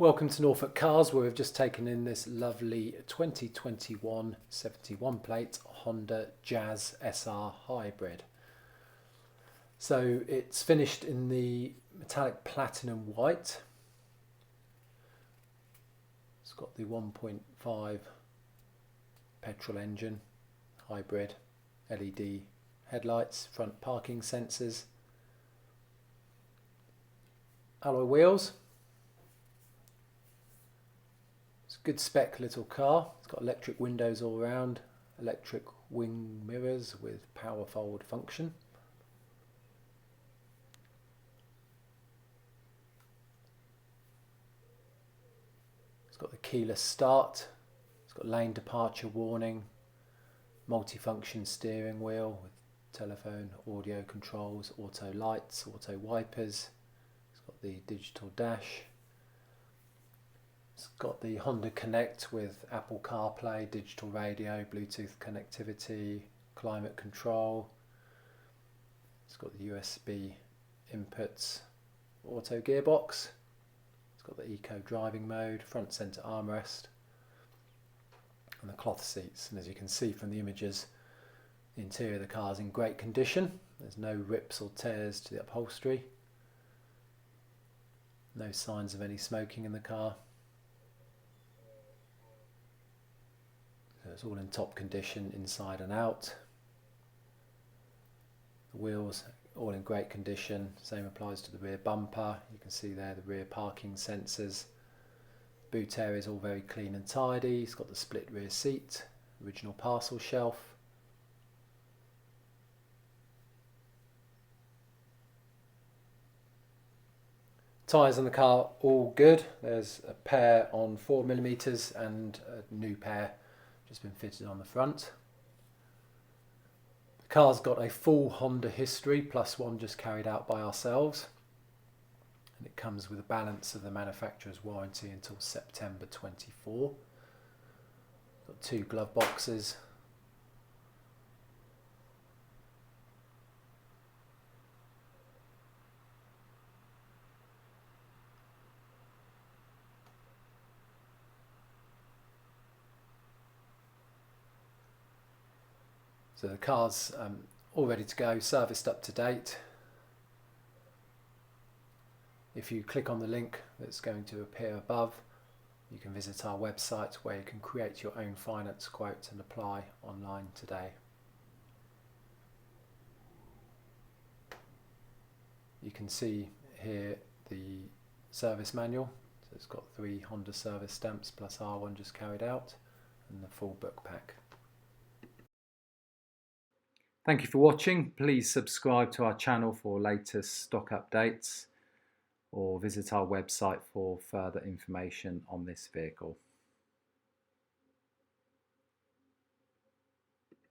Welcome to Norfolk Cars, where we've just taken in this lovely 2021 71 plate Honda Jazz SR Hybrid. So it's finished in the metallic platinum white. It's got the 1.5 petrol engine, hybrid, LED headlights, front parking sensors, alloy wheels. It's a good spec little car. It's got electric windows all around, electric wing mirrors with power fold function. It's got the keyless start. It's got lane departure warning, multifunction steering wheel with telephone, audio controls, auto lights, auto wipers. It's got the digital dash. It's got the Honda Connect with Apple CarPlay, digital radio, Bluetooth connectivity, climate control. It's got the USB inputs, auto gearbox. It's got the eco driving mode, front center armrest, and the cloth seats. And as you can see from the images, the interior of the car is in great condition. There's no rips or tears to the upholstery. No signs of any smoking in the car. So it's all in top condition inside and out. The wheels all in great condition. Same applies to the rear bumper. You can see there the rear parking sensors. Boot area is all very clean and tidy. It's got the split rear seat, original parcel shelf. Tyres on the car all good. There's a pair on 4mm and a new pair just been fitted on the front. The car's got a full Honda history plus one just carried out by ourselves, and it comes with a balance of the manufacturer's warranty until September 24. Got two glove boxes. So the car's all ready to go, serviced up to date. If you click on the link that's going to appear above, you can visit our website where you can create your own finance quote and apply online today. You can see here the service manual. So it's got 3 Honda service stamps plus R1 just carried out, and the full book pack. Thank you for watching. Please subscribe to our channel for latest stock updates, or visit our website for further information on this vehicle.